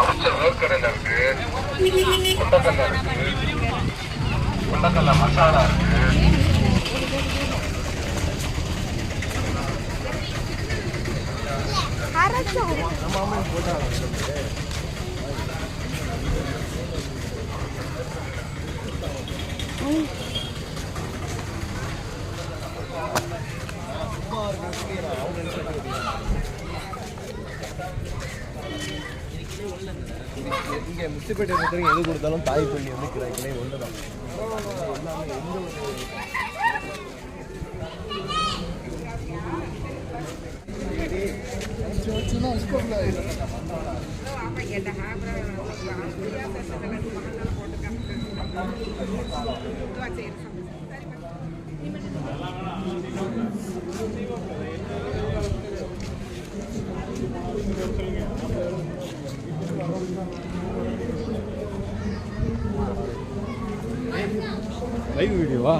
அவிச்ச வேர்க்கடலை இருக்கு, கொண்டக்கடலை இருக்கு, கொண்டக்கடலை மசாலா இருக்கு, இங்கே முத்துப்பேட்டை பொறுத்தவரைக்கும் எது கொடுத்தாலும் தாய் பள்ளி வந்து கிளை ஒன்று தான். லைவ் வீடியோவா?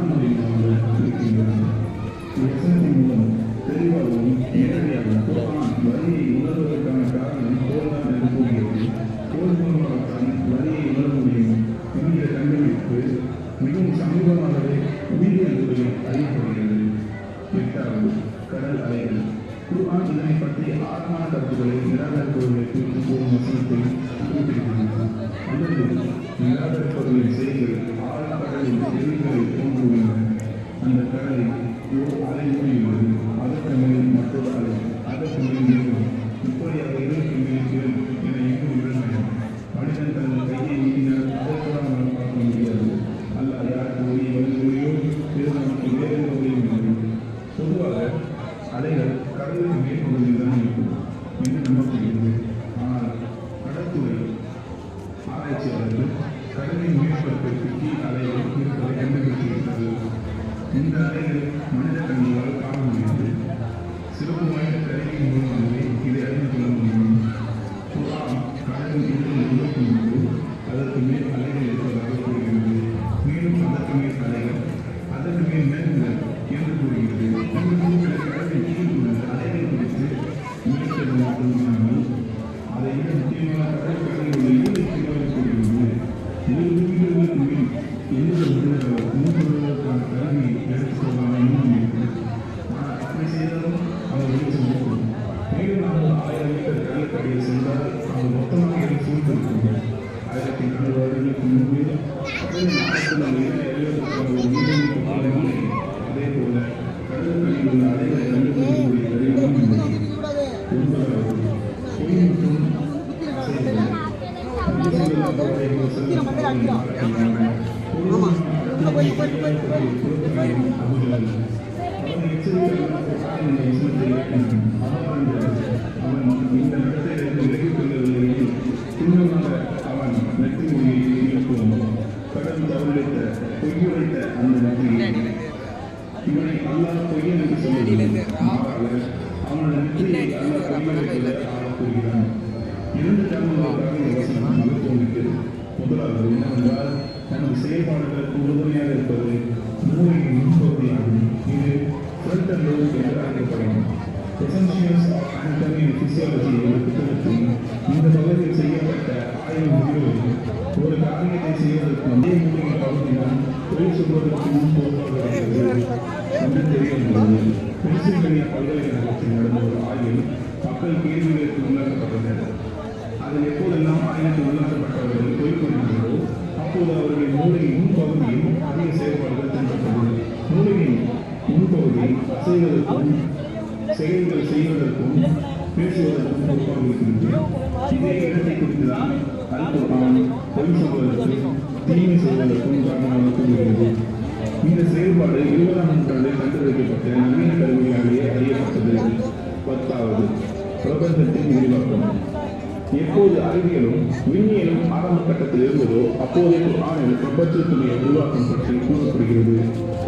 Thank you. கடல், கடல் அலைகள். குர்ஆன் இதனை பற்றி ஆழமான கருத்துக்களை நிராகரிப்பவர்களுக்கு கூறும் வசனத்தில் குறிப்பிடுகிறது. அல்லது நிராகரிப்பவர்களின் செய்திகள் ஆழக்கடலில் எதிர்களை தோன்றுகின்றன. அந்த கடலில் ஓர் அலை மூழ்கியுள்ளது, அதற்கு மேல் மற்றொரு அலை, அதற்கு மேல் மீண்டும், இப்படியாக இதற்கு மேல் கீழ் என எங்கும் விழுந்தன. மனிதன் தனது கையை நீட்டினால் அதற்கூட அவனால் பார்க்க முடியாது. அல்லாஹ் யாருக்கு ஒளி வழங்குவதையோ இது நமக்கு வேறு ஒளியும் இல்லை. பொதுவாக அலைகள் கடலின் மேற்பகுதியில் தான் இருக்கும் என்று நம்பப்படுகிறது. ஆனால் கடற்துறை ஆராய்ச்சியாளர்கள் கடலின் மேற்பரப்பிற்கு கீழ் அலைகள் இருப்பதை கண்டுபிடித்திருக்கிறார்கள். இந்த அலைகள் மனித கண்களால் காண முடியாது. சிறப்பு வாய்ந்த கருவியின் மூலமாகவே இதை அறிந்து கொள்ள முடியும். குர்ஆன் கடலின் இறுதியில் உருவாக்கும் போது அதற்கு மேல் அலைகள் இருப்பதாக கூறுகிறது. மேலும் அதற்கு மேல் அலைகள், அதற்கு மேல் மேகங்கள் என்று கூறுகிறது. இந்த நூல்களை கடலின் கீழ் உள்ள அலைகள் குறித்து விளக்குவது மட்டுமில்லாமல் அதை விட முக்கியமான கடற்கரையில் உள்ள ஈழத்திற்கு கூறுகிறது. 20 மீட்டர்களுக்கு மேல் எந்த மூன்றுவதற்கான கருவியை எடுத்துக் கொள்ளாமல் இன்னும் இருக்கிறது. ஆனால் அப்படி செய்தாலும் அவர் வெளிச்சம் இருக்கும். மேலும் நாங்கள் 1000 மீட்டர் கடற்கரையில் சென்றால் அவர் மொத்தமாக இதை சூழ்ந்திருக்கும். 1400 வருடங்களுக்கு முன்பு கடலின் ஆழத்தில் அந்த இடம் எழுவதற்கான ஒரு நீர்மீட்பு பாலம் இல்லை. அதே போல கடற்கரையில் உள்ள அலைகளை கண்டுபிடிக்கக்கூடிய கருவியும் இல்லை. 9வது பொய் மற்றும் அசைவுகள். இவனை அல்லாஹ் பொய்யன் என்று சொல்லுகிறது. அவனோட நெற்றியை அல்லாஹ் பொய்யன் கூறுகிறான். 2 காரணங்களுக்காக இந்த வசனம் மகத்துவமிக்கது. முதலாவது என்னவென்றால் தனது செயல்பாடுகளுக்கு உறுதுணையாக இருப்பது மூளையின் முன்பகுதியாகும். இது ஃப்ரண்டல் லோப் என்று அழைக்கப்படும். Essentials of anatomy and physiology என்ற புத்தகத்தில் இந்த பகுதியில் செய்யப்பட்ட ஆய்வு முடிவுகளில் ஒரு காரியத்தை செய்வதற்கு அதே மூளையின் பகுதிதான் தொழில் சொல்வதற்கு முன் பொறுப்பாகிறது என்று தெரிய வந்தது. பென்சில்வேனியா பல்கலைக்கழகத்தில் நடந்த ஒரு ஆய்வில் மக்கள் கேள்விகளுக்கு உள்ளாக்கப்பட்டனர். அதில் எப்போதெல்லாம் ஆய்வுக்கு உள்ளாக்கப்பட்டவர்கள் தொழில்கொள்கிறார்களோ அப்போது அவர்களின் மூளையின் முன்பகுதியில் அதிக செயல்பாடுகள் தென்பட்டது. மூளையின் முன்பகுதி அசைவதற்கும் செயல்கள் செய்வதற்கும் பேசுவதற்கும் பொறுப்பாக இருக்கிறது. இதே இடத்தை குறித்துதான் அல் குர்ஆன் பொய் சொல்வதற்கும் தீமை செய்வதற்கும் காரணமாக கூறுகிறது. இந்த செயல்பாடு 20ஆம் நூற்றாண்டில் கண்டுபிடிக்கப்பட்ட நவீன கருவியாலேயே அறியப்பட்டது. 10வது பிரபஞ்சத்தின் விரிவாக்கம். எப்போது அறிவியலும் விண்ணியலும் ஆரம்ப கட்டத்தில் இருந்ததோ அப்போதே குர்ஆனில் பிரபஞ்சத்துடைய உருவாக்கம் பற்றி கூறப்படுகிறது.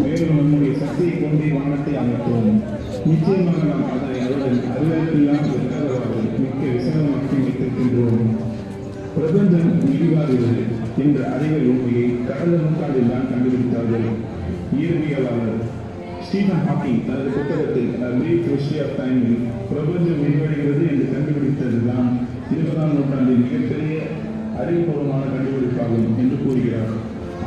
மேலும் நம்முடைய சக்தியை கொண்டே வானத்தை அமைத்தோம். நிச்சயமாக நாம் அதனை அவர்கள் அறிவியலுக்கெல்லாம் இருக்காதவாறு மிக்க விசனமாக்கி வைத்திருக்கின்றோம். பிரபஞ்சம் விரிவாகிறது என்ற அறிவியல் உண்மையை கடந்த நூற்றாண்டில் தான் கண்டுபிடித்தார்கள். இயற்பியலாளர் ஸ்டீஃபன் ஹாக்கிங் தனது புத்தகத்தில் பிரீஃப் ஹிஸ்டரி ஆஃப் டைமில் பிரபஞ்சம் விரிவடைகிறது என்று கண்டுபிடித்ததுதான் 20ஆம் நூற்றாண்டில் மிகப்பெரிய அறிவுபூர்வமான கண்டுபிடிப்பாகும் என்று கூறுகிறார்.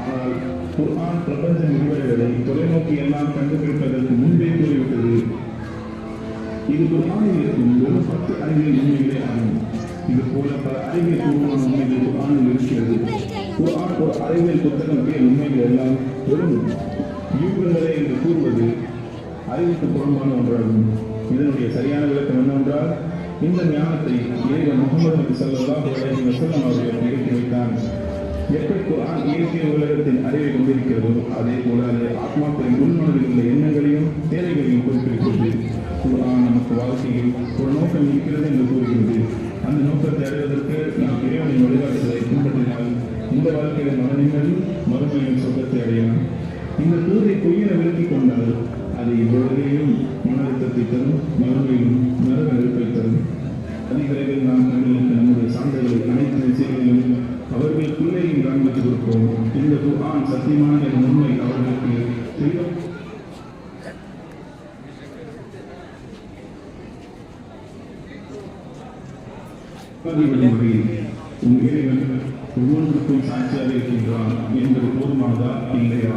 ஆனால் குர்ஆன் பிரபஞ்சம் விரிவடைவதை தொலைநோக்கி எல்லாம் கண்டுபிடிப்பதற்கு முன்பே கூறிவிட்டது. இது குர்ஆனில் இருக்கும் வெறும் 10 அறிவியல் உண்மைகளே ஆகும். இது போல பல அறிவியல் பூர்வமான உண்மைகள் குர்ஆனில் இருக்கிறது. குர்ஆன் ஒரு அறிவியல் புத்தகம் பேர் உண்மைகள் எல்லாம் வெறும் யூகங்களே என்று கூறுவது அறிவுக்கு புறம்பான ஒன்றாகும். இதனுடைய சரியான விளக்கம் என்னவென்றால் இந்த ஞானத்தை இறைவன் முஹம்மது நபி ஸல்லல்லாஹு அலைஹி வஸல்லம் அவர்கள் நிகழ்த்தி வைத்தார். எப்படி குர்ஆன் இயற்கை உலகத்தின் அறிவை கொண்டிருக்கிறதோ அதே போல அது ஆத்மாக்களின் உள்மனதில் உள்ள எண்ணங்களையும் தேவைகளையும் குறிப்பிடுகிறது. குர்ஆன் நமக்கு வாழ்க்கையில் ஒரு நோக்கம் இருக்கிறது என்று கூறுகிறது. அந்த நோக்கத்தை அடைவதற்கு நாம் இறைவனின் வழிகாட்டுதலை பின்பற்றினால் இந்த வாழ்க்கையில் மனநிம்மதி மறுமையின் சொர்க்கத்தை அடையலாம். இந்த கூரை பொய்யென விலக்கிக் கொண்டால் அது இவ்வுலகையும் மனழுத்தத்தை தரும், மறுமையிலும் நரக நெருப்பை தரும். அதிவிரைவில் நாம் கண்களுக்கு நம்முடைய சான்றுகளை அனைத்து விஷயங்களிலும் அவர்களுக்குள்ளேயும் காண்பித்துக் கொடுப்போம். இந்த குர்ஆன் சத்தியமான என் உண்மை அவர்களுக்கு வழிமுறையில் உன் இறைவன் ஒவ்வொன்றுக்கும் சாட்சியாக இருக்கின்றான் என்பது போதுமானதா இல்லையா?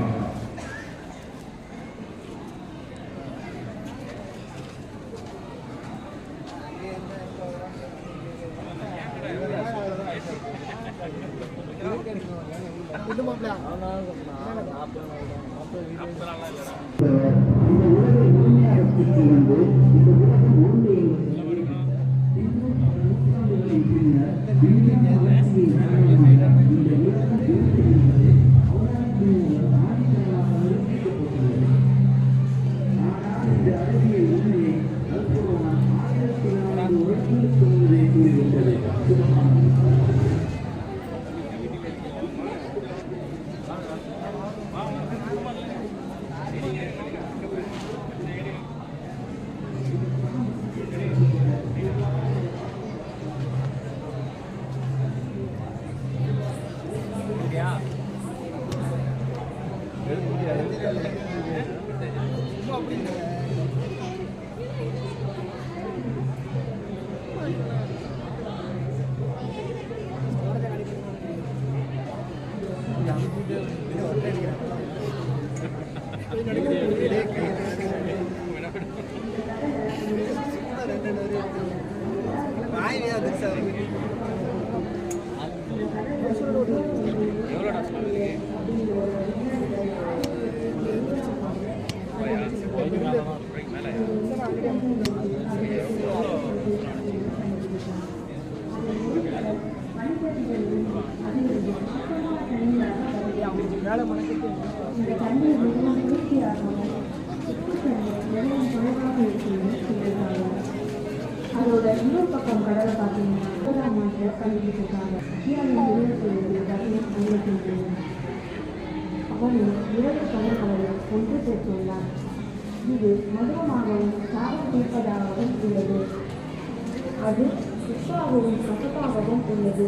அதோட இன்னொரு பக்கம் கடலை பார்த்தீங்கன்னா 30ஆம் ஆண்டு கல்விட்டு இருக்காங்க. அவன் 2 கடற்கடலை ஒன்று சேர்த்துள்ளார். இது மதுரமாகவும் சாரம் தீர்ப்பதாகவும் உள்ளது. அது சுத்தாகவும் கசப்பாகவும் உள்ளது.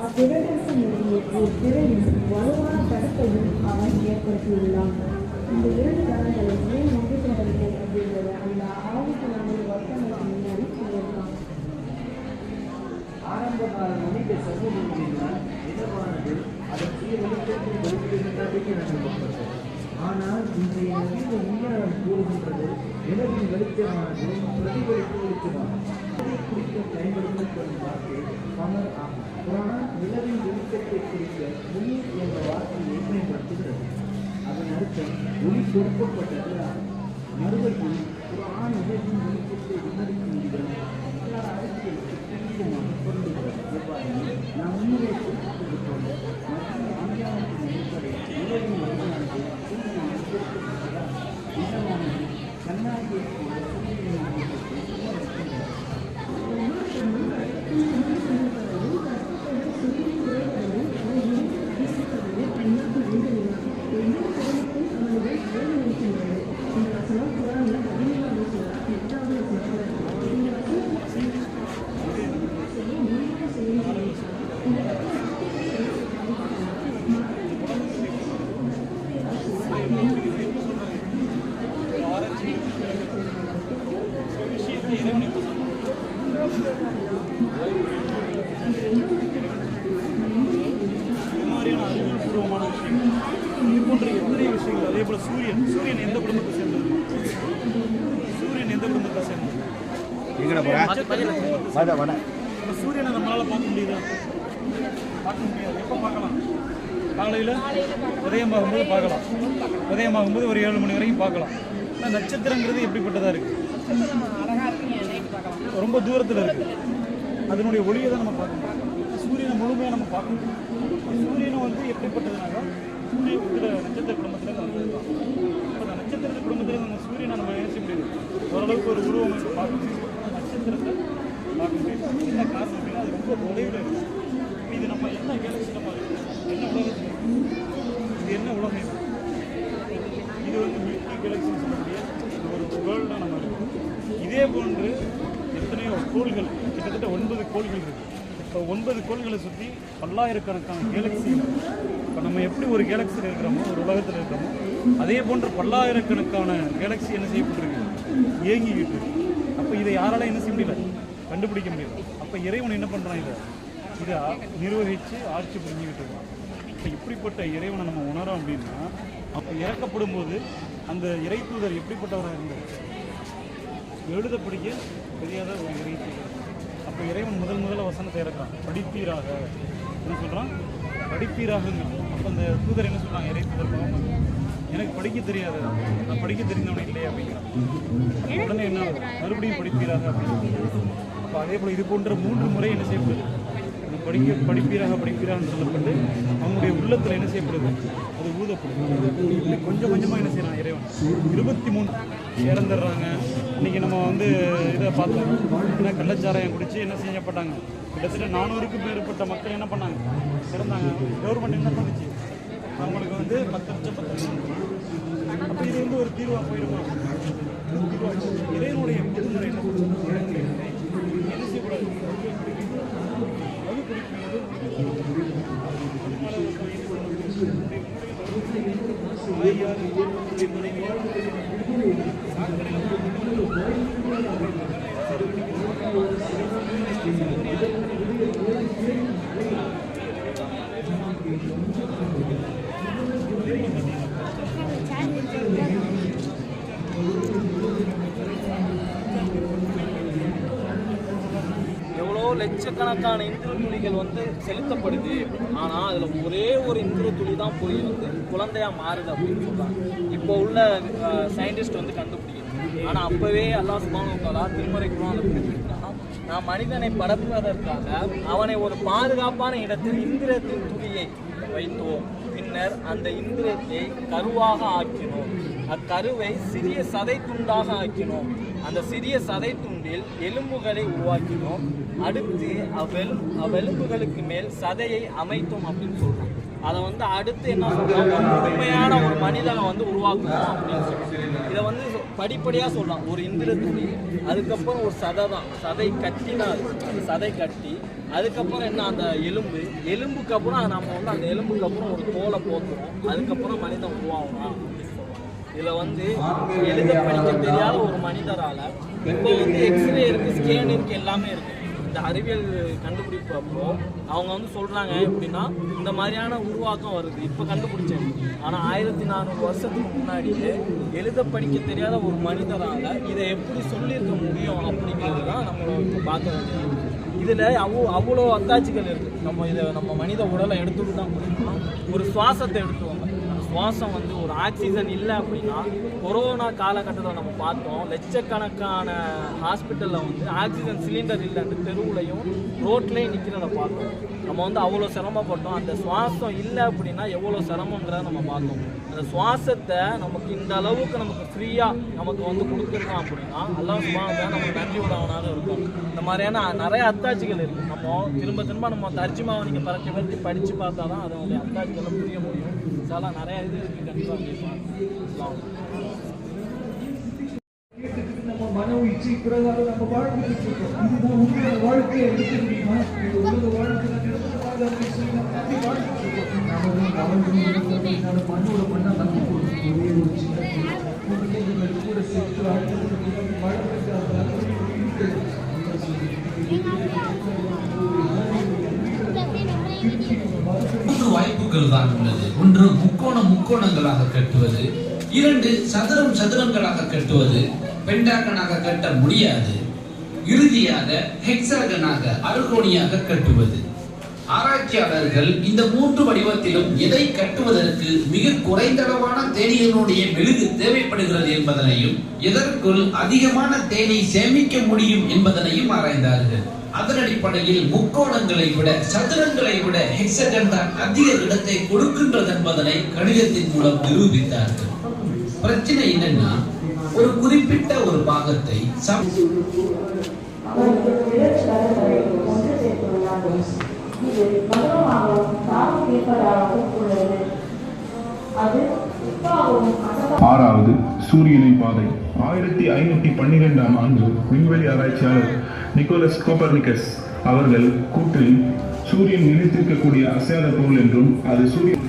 அவ்விரண்டிற்கும் இடையே ஒரு திரையும் வலுவான தடுப்பையும் அவன் ஏற்படுத்தியுள்ளான். இந்த 2 கடல்களை ஏன் ஒன்று சேரவில்லை அப்படிங்கிறத அந்த 64 வருஷங்களுக்கு முன்னாடி சொல்லியிருக்கான். ஆரம்ப கால மனித சமூகங்களினால் நிலவானது அதன் வெளிப்படுத்தி நடந்தது. ஆனால் இன்றைய நவீன விஞ்ஞானம் கூறுகின்றது நிலவின் வெளிச்சமானது பிரதிபலிப்பு வெளிச்சமாகும். குறிக்க பயன்படுத்தப்படும் வார்த்தை கமர் ஆகும். குரான் நிலவின் வெளிச்சத்தை குறிக்க ஒளி என்ற வார்த்தையை பயன்படுத்துகிறது. அதன் அர்த்தம் ஒளி கொடுக்கப்பட்டது ஆகும். மறுபடியும் குரான் நிலவின் வெளிச்சத்தை விமர்சிக்கும் விதம் அரசியலுக்கு துல்லியமாக பொருந்துகிறது. எவ்வாறு நாம் முன்னே குறிப்பிட்டிருப்போம் மற்றும் விஞ்ஞானத்தின் அடிப்படையில் நிலவின் வழியானது சூரியனை குறிப்பிட்டிருக்கிறார். நிலவானது கண்ணாடியை போல சூரியனின் வெளிச்சத்தை விமர்சிக்கின்றது. அதே போல சூரியன் எந்த குடும்பத்தை சேர்ந்தது? சூரியன் எந்த குடும்பத்தை சேர்ந்தது? சூரியனை நம்மளால பார்க்க முடியுதா? பார்க்க முடியாது. எப்போ பார்க்கலாம்? காலையில் உதயமாகும்போது பார்க்கலாம். உதயமாகும்போது ஒரு 7 மணி வரைக்கும் பார்க்கலாம். ஆனால் நட்சத்திரங்கிறது எப்படிப்பட்டதாக இருக்குது? ரொம்ப தூரத்தில் இருக்குது. அதனுடைய ஒளியை தான் நம்ம பார்க்கணும். சூரியனை முழுமையாக நம்ம பார்க்கணும். சூரியனை எப்படிப்பட்டதுனாக்கா சூரியன் நட்சத்திர குடும்பத்தில் வந்தது தான். இப்போ அந்த நட்சத்திர குடும்பத்தில் நம்ம சூரியனை நம்ம நினைச்ச முடியுது. ஓரளவுக்கு ஒரு உருவமைப்பு பார்க்க முடியும். நட்சத்திரத்தை பார்க்க முடியும். என்ன காரணம் அப்படின்னா அது ரொம்ப தொலைவில் இருக்குது. இது நம்ம என்ன கேலக்சி நம்ம என்ன உலகத்தில் இருக்குது? இது என்ன உலகம்? இது மில்கி கேலக்சின்னு சொல்லக்கூடிய ஒரு வேர்ல்டாக நம்ம இருக்குது. இதே போன்று எத்தனையோ கோள்கள், கிட்டத்தட்ட 9 கோள்கள் இருக்குது. இப்போ 9 கோள்களை சுற்றி பல்லாயிரக்கணக்கான கேலக்சி. இப்போ நம்ம எப்படி ஒரு கேலக்சியில் இருக்கிறோமோ, ஒரு உலகத்தில் இருக்கிறோமோ, அதே போன்ற பல்லாயிரக்கணக்கான கேலக்சி என்ன செய்யப்பட்டிருக்கு? இயங்கிக்கிட்டு இருக்கு. அப்போ இதை யாரால என்ன செய்ய முடியல? கண்டுபிடிக்க முடியல. அப்போ இறைவன் என்ன பண்ணுறான்? இதை நிர்வகித்து ஆட்சி புரிஞ்சுக்கிட்டு இருக்கான். இப்போ இப்படிப்பட்ட இறைவனை நம்ம உணரோம் அப்படின்னா, அப்போ இறக்கப்படும் போது அந்த இறை தூதர் எப்படிப்பட்டவராக இருந்தார்? எழுத படிக்க தெரியாத ஒரு இறை தூதர். அப்போ இறைவன் முதல்ல வசனத்தை இறக்குறான். படிப்பீராக என்ன சொல்கிறான்? படிப்பீராக. அப்போ அந்த தூதர் என்ன சொன்னாங்க, இறை தூதர் முகமது, எனக்கு படிக்க தெரியாது, நான் படிக்க தெரிந்தவன் இல்லை அப்படிங்கிறான். உடனே என்ன மறுபடியும் படிப்பீராக அப்படின்னு. அப்போ அதே போல் இது போன்ற 3 முறை என்ன செய்யப்படுது, படிப்பீராக சொல்லப்பட்டு அவங்களுடைய உள்ளத்தில் என்ன செய்யப்படுது, அது ஊதப்படுது. இப்படி கொஞ்சம் கொஞ்சமாக என்ன செய்யறான் இறைவன். 23 இறந்துடுறாங்க. இன்னைக்கு நம்ம வந்து இதை பார்த்தோம், ஏன்னா கள்ளச்சாராயம் குடிச்சு என்ன செய்யப்பட்டாங்க, கிட்டத்தட்ட 400க்கும் மேற்பட்ட மக்கள் என்ன பண்ணாங்க, இறந்தாங்க. கவர்மெண்ட் என்ன பண்ணுச்சு, அவங்களுக்கு வந்து 10 லட்சம். அப்போ இது வந்து ஒரு தீர்வாக போயிடுமா? இறைவனுடைய முதுமுறை என்ன செய்யக்கூடாது, அது எவ்வளோ லட்சக்கணக்கான இந்திர துளிகள் வந்து செலுத்தப்படுது, ஆனால் அதில் ஒரே ஒரு இந்திர துளி தான் போய் வந்து குழந்தையாக மாறுது அப்படின்னு சொல்கிறாங்க. இப்போ உள்ள சயின்டிஸ்ட் வந்து கண்டுபிடிக்கிறது. ஆனால் அப்போவே அல்லாஹ் சுப்ஹானஹு வ தஆலா திருமறை குர்ஆன்ல குறிப்பிட்டிருக்கான், நான் மனிதனை படைப்பதற்காக அவனை ஒரு பாதுகாப்பான இடத்தில் இந்திரத்தின் துளியை வைத்தோம், பின்னர் அந்த இந்திரத்தை கருவாக ஆக்கினோம், அக்கருவை சிறிய சதை துண்டாக ஆக்கினோம், அந்த சிறிய சதை துண்டில் எலும்புகளை உருவாக்கினோம், அடுத்து அவ்வெலும்புகளுக்கு மேல் சதையை அமைத்தோம் அப்படின்னு சொல்றோம். அதை வந்து அடுத்து என்ன சொல்றோம், ஒரு முழுமையான ஒரு மனிதனை வந்து உருவாக்கணும் அப்படின்னு சொல்றோம். இதை வந்து படிப்படியாக சொல்லலாம். ஒரு இந்திர துளி, அதுக்கப்புறம் ஒரு சதை தான், சதை கட்டினால் அந்த சதை கட்டி, அதுக்கப்புறம் என்ன அந்த எலும்புக்கு அப்புறம் நம்ம வந்து அந்த எலும்புக்கு அப்புறம் ஒரு தோலை போத்துறோம், அதுக்கப்புறம் மனிதன் உருவாகணும் அப்படின்னு சொல்லுவோம். இதில் வந்து எழுத படிக்க தெரியாத ஒரு மனிதரால் இப்போ வந்து எக்ஸ்ரே இருக்குது, ஸ்கேன் இருக்குது, எல்லாமே இருக்குது. இந்த அறிவியல் கண்டுபிடிப்பு அப்போ அவங்க வந்து சொல்கிறாங்க எப்படின்னா, இந்த மாதிரியான உருவாக்கம் வருது இப்போ கண்டுபிடிச்சது. ஆனால் 1400 வருஷத்துக்கு முன்னாடியே எழுத படிக்க தெரியாத ஒரு மனிதரால் இதை எப்படி சொல்லியிருக்க முடியும் அப்படிங்கிறது தான் நம்ம இப்போ பார்க்க வேண்டியது. இதில் அவ்வளோ அத்தாட்சிகள் இருக்குது. நம்ம மனித உடலை எடுத்துக்கிட்டோம் அப்படின்னா, ஒரு சுவாசத்தை எடுத்துவாங்க. சுவாசம் வந்து ஒரு ஆக்சிஜன் இல்லை அப்படின்னா, கொரோனா காலகட்டத்தில் நம்ம பார்த்தோம், லட்சக்கணக்கான ஹாஸ்பிட்டலில் வந்து ஆக்சிஜன் சிலிண்டர் இல்லைன்னு தெருவுலையும் ரோட்லேயும் நிற்கிறத பார்த்தோம். நம்ம வந்து அவ்வளோ சிரமப்பட்டோம். அந்த சுவாசம் இல்லை அப்படின்னா எவ்வளோ சிரமங்கிறத நம்ம பார்த்தோம். அந்த சுவாசத்தை நமக்கு இந்த அளவுக்கு நமக்கு ஃப்ரீயாக நமக்கு வந்து கொடுத்துருக்கோம் அப்படின்னா அல்லாஹ் சுப்ஹானஹு வ தஆலா நமக்கு நன்றி உடையவனாக இருக்கும். இந்த மாதிரியான நிறைய அத்தாட்சிகள் இருக்குது. நம்ம திரும்ப நம்ம தர்ஜுமாவை நீங்கள் பரட்டி படித்து பார்த்தா தான் அதனுடைய அத்தாட்சிகளை புரிய முடியும். இதெல்லாம் நிறைய இது இருக்குது. கண்டிப்பாக நம்ம மன இச்சை பிரகாரம் நம்ம வாழ்ந்துட்டு இருக்கோம். இதுதான் உங்களோட வாழ்க்கையை எடுக்க முடியுமா? இந்த உலக வாழ்க்கையில நிரந்தரமாக அப்படி வாழ்ந்துட்டு இருக்கோம். நாம மண்ணோட மண்ணா நம்பி கொடுக்கும் ஒரே ஒரு சின்ன குழந்தைகள் கூட சேர்த்து வாய்ப்புகள் தான் உள்ளது. ஒன்று முக்கோணங்களாக கட்டுவது, 2 சதுரங்களாக கட்டுவது. பென்டாகனாக கட்ட முடியாது. இறுதியாக ஹெக்ஸாகனாக அறுகோணியாக கட்டுவது. ஆராய்ச்சியாளர்கள் இந்த 3 வடிவத்திலும் எதை கட்டுவதற்கு மிக குறைந்தளவான தேனீயினுடைய மெழுகு தேவைப்படுகிறது என்பதனையும், எதற்குள் அதிகமான தேனை சேமிக்க முடியும் என்பதனையும் ஆராய்ந்தார்கள். அதன் அடிப்படையில் முக்கோணங்களை விட சதுரங்களை விட ஹெக்ஸாகன் தான் அதிக இடத்தை கொடுக்கின்றது என்பதனை கணிதத்தின் மூலம் நிரூபித்தார்கள். பிரச்சனை என்னன்னா, ஒரு குறிப்பிட்ட ஒரு பாகத்தை ஆறாவது சூரியனின் பாதை. 1512ஆம் ஆண்டு விண்வெளி ஆராய்ச்சியாளர் நிக்கோலஸ் கோப்பர்னிக்கஸ் அவர்கள் கூற்றில் சூரியன் நிலைத்திருக்கக்கூடிய அசையாத பொருள் என்றும் அது சூரியன்